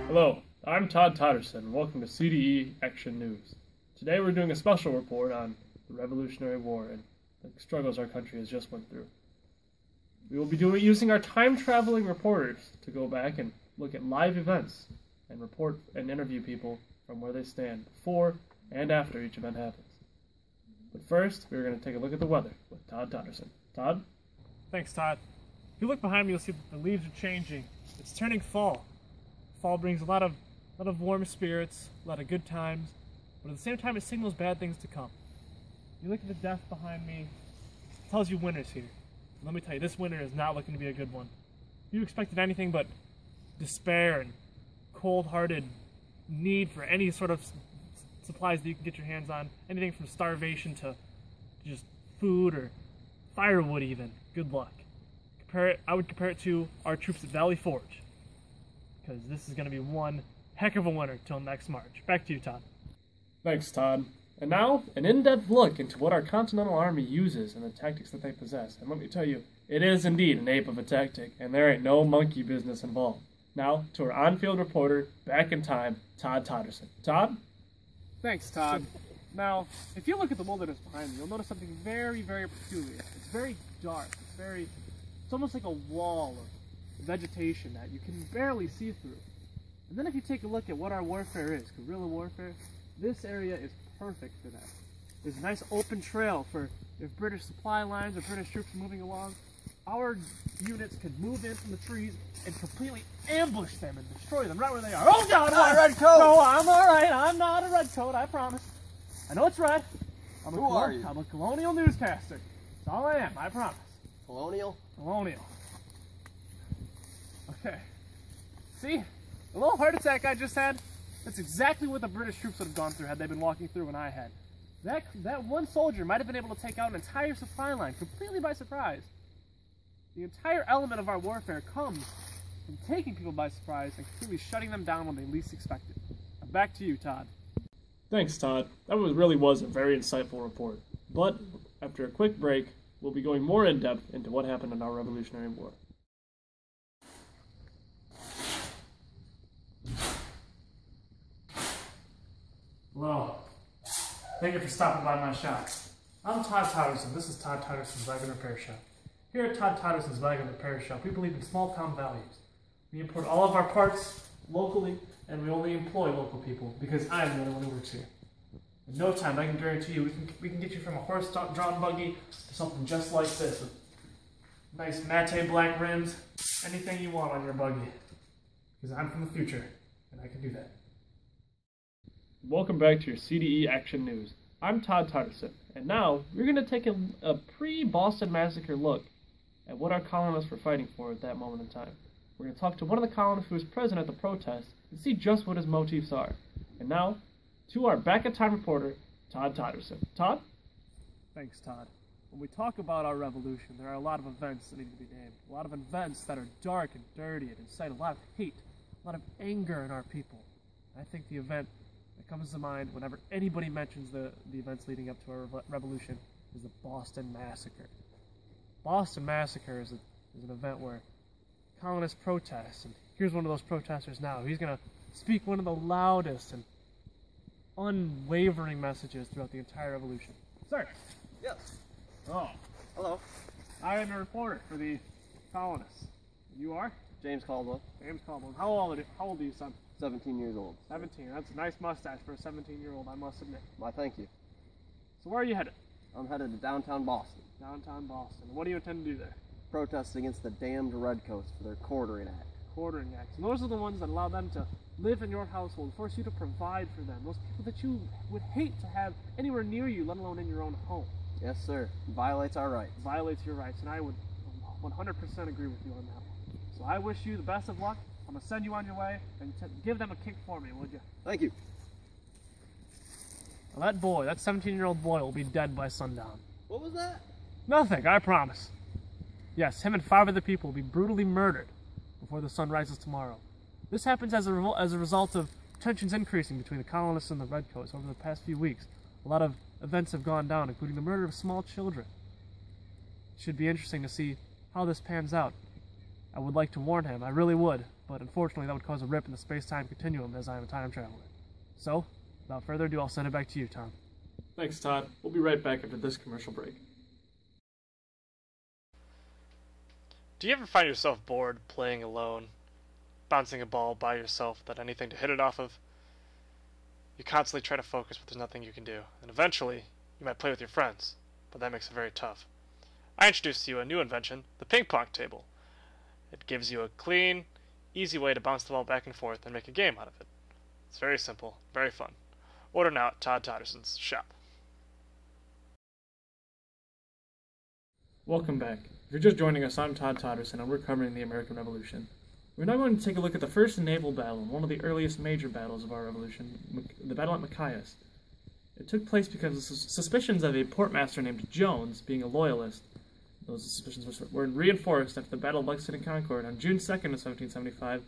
Hello, I'm Todd Totterson, and welcome to CDE Action News. Today we're doing a special report on the Revolutionary War and the struggles our country has just went through. We will be using our time-traveling reporters to go back and look at live events and report and interview people from where they stand before and after each event happens. But first, we're going to take a look at the weather with Todd Totterson. Todd? Thanks, Todd. If you look behind me, you'll see that the leaves are changing. It's turning fall. Fall brings a lot of warm spirits, a lot of good times, but at the same time it signals bad things to come. You look at the death behind me, it tells you winter's here. Let me tell you, this winter is not looking to be a good one. If you expected anything but despair and cold-hearted need for any sort of supplies that you can get your hands on, anything from starvation to just food or firewood even, good luck. I would compare it to our troops at Valley Forge, because this is going to be one heck of a winter till next March. Back to you, Todd. Thanks, Todd. And now, an in-depth look into what our Continental Army uses and the tactics that they possess. And let me tell you, it is indeed an ape of a tactic, and there ain't no monkey business involved. Now, to our on-field reporter, back in time, Todd Totterson. Todd? Thanks, Todd. Now, if you look at the wilderness behind me, you'll notice something very, very peculiar. It's very dark. It's almost like a wall of vegetation that you can barely see through. And then if you take a look at what our warfare is, guerrilla warfare, this area is perfect for that. There's a nice open trail for if British supply lines or British troops are moving along. Our units could move in from the trees and completely ambush them and destroy them right where they are. Oh God, not a red coat! No, I'm alright. I'm not a red coat, I promise. I know it's red. Who are you? I'm a colonial newscaster. That's all I am, I promise. Colonial? Colonial. Okay. See? The little heart attack I just had, that's exactly what the British troops would have gone through had they been walking through when I had. That one soldier might have been able to take out an entire supply line completely by surprise. The entire element of our warfare comes from taking people by surprise and completely shutting them down when they least expect it. Now back to you, Todd. Thanks, Todd. That really was a very insightful report. But after a quick break, we'll be going more in-depth into what happened in our Revolutionary War. Hello. Thank you for stopping by my shop. I'm Todd Totterson. This is Todd Totterson's Wagon Repair Shop. Here at Todd Totterson's Wagon Repair Shop, we believe in small town values. We import all of our parts locally, and we only employ local people because I'm the only one who works here. In no time, I can guarantee you, we can get you from a horse-drawn buggy to something just like this with nice matte black rims, anything you want on your buggy. Because I'm from the future, and I can do that. Welcome back to your CDE Action News. I'm Todd Totterson, and now we're going to take a pre-Boston Massacre look at what our colonists were fighting for at that moment in time. We're going to talk to one of the colonists who was present at the protest and see just what his motifs are. And now, to our back-in-time reporter, Todd Totterson. Todd? Thanks, Todd. When we talk about our revolution, there are a lot of events that need to be named. A lot of events that are dark and dirty and incite a lot of hate, a lot of anger in our people. I think the event that comes to mind whenever anybody mentions the events leading up to our revolution is the Boston Massacre. Boston Massacre is an event where colonists protest, and here's one of those protesters now. He's going to speak one of the loudest and unwavering messages throughout the entire revolution. Sir. Yes. Oh. Hello. I am a reporter for the colonists. You are? James Caldwell. James Caldwell. How old are you, son? 17 years old. 17. That's a nice mustache for a 17-year-old, I must admit. Why, thank you. So where are you headed? I'm headed to downtown Boston. Downtown Boston. What do you intend to do there? Protest against the damned Redcoats for their quartering act. Quartering acts. And those are the ones that allow them to live in your household, force you to provide for them. Those people that you would hate to have anywhere near you, let alone in your own home. Yes, sir. It violates our rights. Violates your rights, and I would 100% agree with you on that one. So I wish you the best of luck. I'm going to send you on your way, and give them a kick for me, would you? Thank you. Well, that boy, that 17-year-old boy will be dead by sundown. What was that? Nothing, I promise. Yes, him and 5 other people will be brutally murdered before the sun rises tomorrow. This happens as a result of tensions increasing between the colonists and the Redcoats over the past few weeks. A lot of events have gone down, including the murder of small children. It should be interesting to see how this pans out. I would like to warn him, I really would, but unfortunately that would cause a rip in the space-time continuum as I am a time traveler. So, without further ado, I'll send it back to you, Tom. Thanks, Todd. We'll be right back after this commercial break. Do you ever find yourself bored playing alone, bouncing a ball by yourself without anything to hit it off of? You constantly try to focus, but there's nothing you can do, and eventually you might play with your friends, but that makes it very tough. I introduced to you a new invention, the ping pong table. It gives you a clean, easy way to bounce the ball back and forth and make a game out of it. It's very simple, very fun. Order now at Todd Todderson's shop. Welcome back. If you're just joining us, I'm Todd Todderson, and we're covering the American Revolution. We're now going to take a look at the first naval battle, one of the earliest major battles of our revolution, the battle at Machias. It took place because of suspicions of a portmaster named Jones being a loyalist. Those suspicions were reinforced after the Battle of Lexington and Concord on June 2nd of 1775,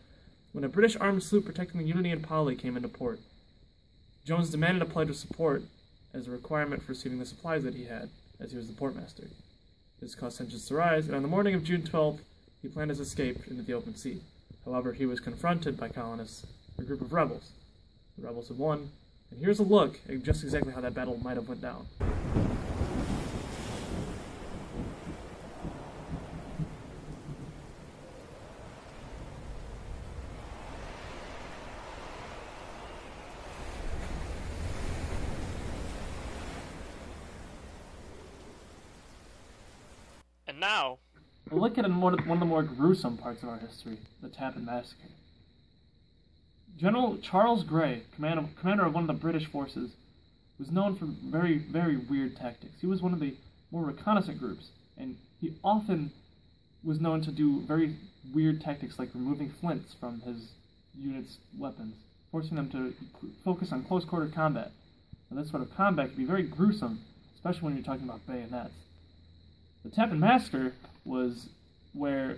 when a British armed sloop protecting the Unity and Polly came into port. Jones demanded a pledge of support as a requirement for receiving the supplies that he had, as he was the portmaster. This caused tensions to rise, and on the morning of June 12th, he planned his escape into the open sea. However, he was confronted by colonists, a group of rebels. The rebels had won, and here's a look at just exactly how that battle might have went down. And now, We'll look at one of the more gruesome parts of our history, the Tappan Massacre. General Charles Grey, commander of one of the British forces, was known for very, very weird tactics. He was one of the more reconnaissance groups, and he often was known to do very weird tactics like removing flints from his unit's weapons, forcing them to focus on close-quarter combat. Now, this sort of combat can be very gruesome, especially when you're talking about bayonets. The Tappan Massacre was where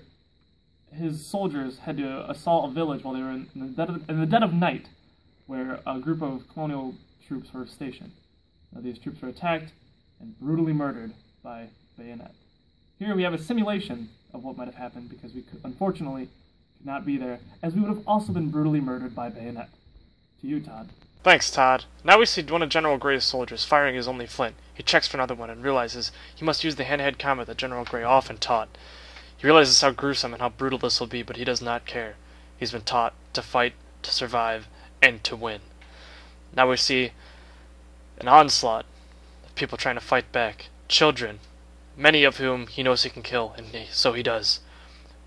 his soldiers had to assault a village while they were in the dead of night, where a group of colonial troops were stationed. Now, these troops were attacked and brutally murdered by bayonet. Here we have a simulation of what might have happened because we unfortunately could not be there, as we would have also been brutally murdered by bayonet. To you, Todd. thanks, Todd. Now we see one of General Grey's soldiers firing his only flint. He checks for another one and realizes he must use the hand-to-hand combat that General Grey often taught. He realizes how gruesome and how brutal this will be, but he does not care. He's been taught to fight, to survive, and to win. Now we see an onslaught of people trying to fight back. Children, many of whom he knows he can kill, and so he does.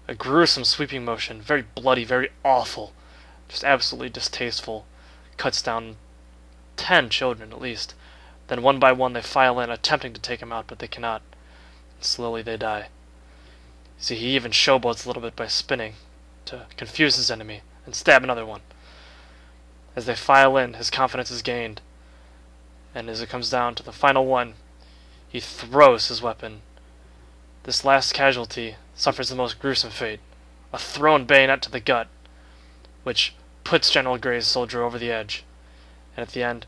A gruesome sweeping motion, very bloody, very awful, just absolutely distasteful. Cuts down 10 children at least. Then one by one they file in, attempting to take him out, but they cannot. And slowly they die. See, he even showboats a little bit by spinning to confuse his enemy and stab another one. As they file in, his confidence is gained. And as it comes down to the final one, he throws his weapon. This last casualty suffers the most gruesome fate, a thrown bayonet to the gut, which puts General Grey's soldier over the edge. And at the end,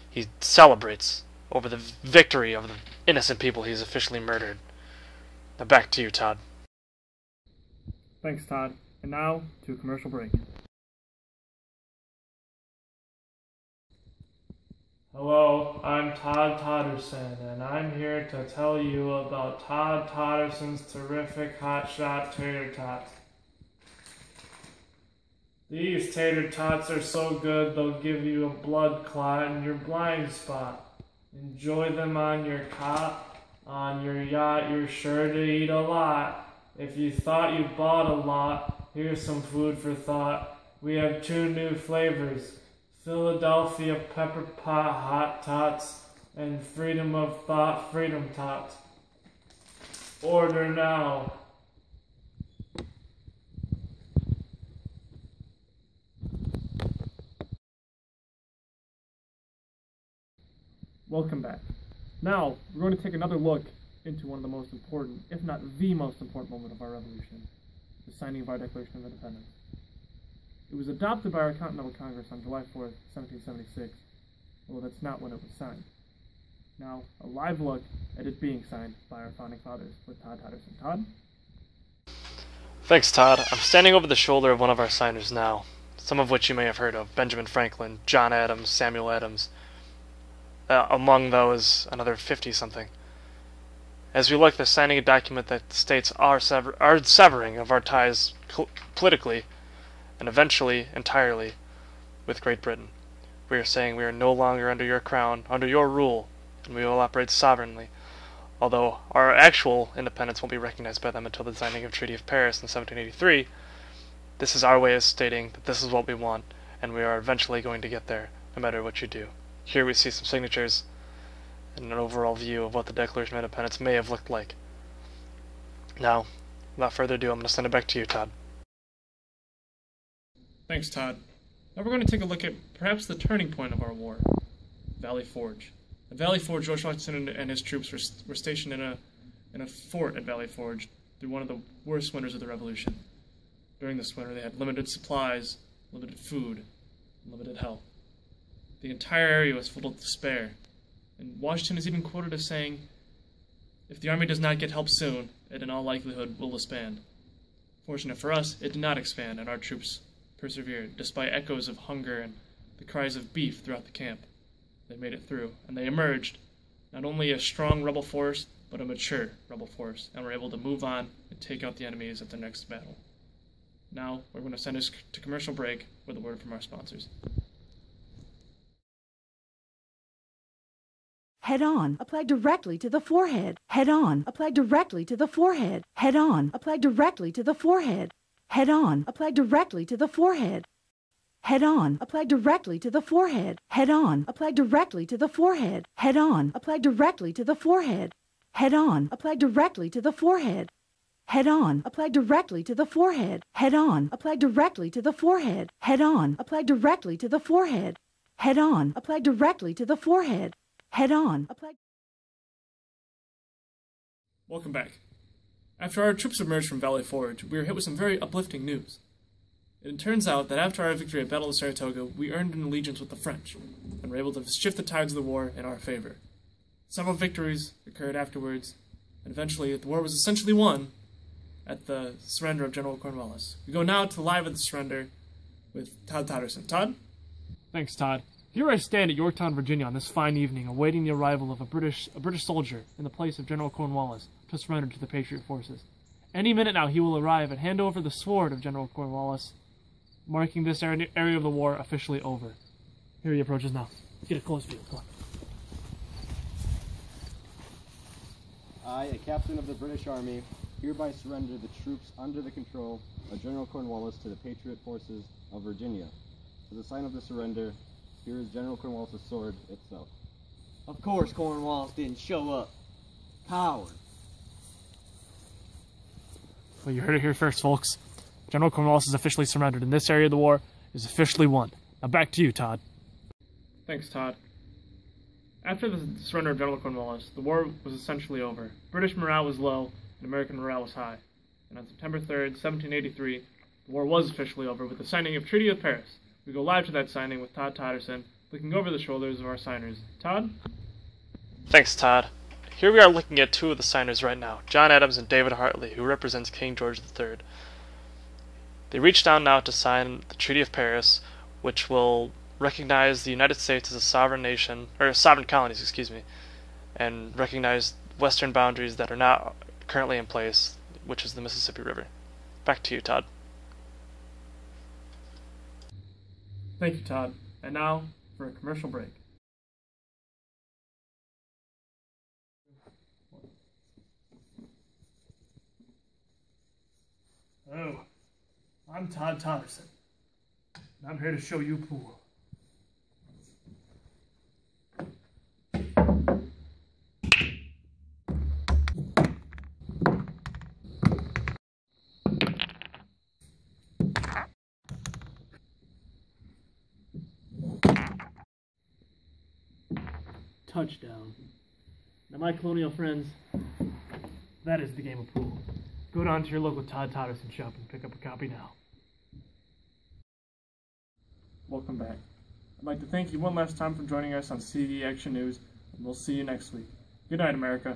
he celebrates over the victory of the innocent people he's officially murdered. Now back to you, Todd. Thanks, Todd. And now, to a commercial break. Hello, I'm Todd Todderson, and I'm here to tell you about Todd Todderson's terrific hotshot tater tots. These tater tots are so good they'll give you a blood clot in your blind spot. Enjoy them on your cot, on your yacht, you're sure to eat a lot. If you thought you bought a lot, here's some food for thought. We have 2 new flavors, Philadelphia Pepper Pot Hot Tots and Freedom of Thought Freedom Tots. Order now. Welcome back. Now, we're going to take another look into one of the most important, if not the most important moment of our revolution, the signing of our Declaration of Independence. It was adopted by our Continental Congress on July 4th, 1776, although that's not when it was signed. Now, a live look at it being signed by our founding fathers with Todd Todderson. Todd? Thanks, Todd. I'm standing over the shoulder of one of our signers now, some of which you may have heard of: Benjamin Franklin, John Adams, Samuel Adams. Among those, another 50-something. As we look, they're signing a document that states our severing of our ties politically, and eventually entirely, with Great Britain. We are saying we are no longer under your crown, under your rule, and we will operate sovereignly, although our actual independence won't be recognized by them until the signing of Treaty of Paris in 1783. This is our way of stating that this is what we want, and we are eventually going to get there, no matter what you do. Here we see some signatures and an overall view of what the Declaration of Independence may have looked like. Now, without further ado, I'm going to send it back to you, Todd. Thanks, Todd. Now we're going to take a look at perhaps the turning point of our war, Valley Forge. At Valley Forge, George Washington and his troops were stationed in a fort at Valley Forge through one of the worst winters of the Revolution. During this winter, they had limited supplies, limited food, and limited help. The entire area was full of despair, and Washington is even quoted as saying, "If the army does not get help soon, it in all likelihood will disband." Fortunate for us, it did not expand, and our troops persevered, despite echoes of hunger and the cries of beef throughout the camp. They made it through, and they emerged, not only a strong rebel force, but a mature rebel force, and were able to move on and take out the enemies at their next battle. Now, we're going to send us to commercial break with a word from our sponsors. Head on, apply directly to the forehead. Head on, apply directly to the forehead. Head on, apply directly to the forehead. Head on, apply directly to the forehead. Head on, apply directly to the forehead. Head on, apply directly to the forehead. Head on, apply directly to the forehead. Head on, apply directly to the forehead. Head on, apply directly to the forehead. Head on, apply directly to the forehead. Head on, apply directly to the forehead. Head on, apply directly to the forehead. Head on, apply. Welcome back. After our troops emerged from Valley Forge, we were hit with some very uplifting news. It turns out that after our victory at Battle of Saratoga, we earned an allegiance with the French, and were able to shift the tides of the war in our favor. Several victories occurred afterwards, and eventually the war was essentially won at the surrender of General Cornwallis. We go now to live at the surrender with Todd Totterson. Todd? Thanks, Todd. Here I stand at Yorktown, Virginia on this fine evening, awaiting the arrival of a British soldier in the place of General Cornwallis to surrender to the Patriot forces. Any minute now he will arrive and hand over the sword of General Cornwallis, marking this area of the war officially over. Here he approaches now. Let's get a close view. Come on. I, a captain of the British Army, hereby surrender the troops under the control of General Cornwallis to the Patriot forces of Virginia. As a sign of the surrender, here is General Cornwallis' sword itself. Of course Cornwallis didn't show up. Coward. Well, you heard it here first, folks. General Cornwallis is officially surrendered, and this area of the war is officially won. Now back to you, Todd. Thanks, Todd. After the surrender of General Cornwallis, the war was essentially over. British morale was low, and American morale was high. And on September 3rd, 1783, the war was officially over with the signing of Treaty of Paris. We go live to that signing with Todd Totterson, looking over the shoulders of our signers. Todd? Thanks, Todd. Here we are looking at two of the signers right now, John Adams and David Hartley, who represents King George III. They reach down now to sign the Treaty of Paris, which will recognize the United States as a sovereign nation, or sovereign colonies, excuse me, and recognize western boundaries that are not currently in place, which is the Mississippi River. Back to you, Todd. Thank you, Todd. And now, for a commercial break. Hello, I'm Todd Totterson, and I'm here to show you pool. Touchdown. Now, my colonial friends, that is the game of pool. Go down to your local Todd Totterson shop and pick up a copy now. Welcome back. I'd like to thank you one last time for joining us on CD Action News, and we'll see you next week. Good night, America.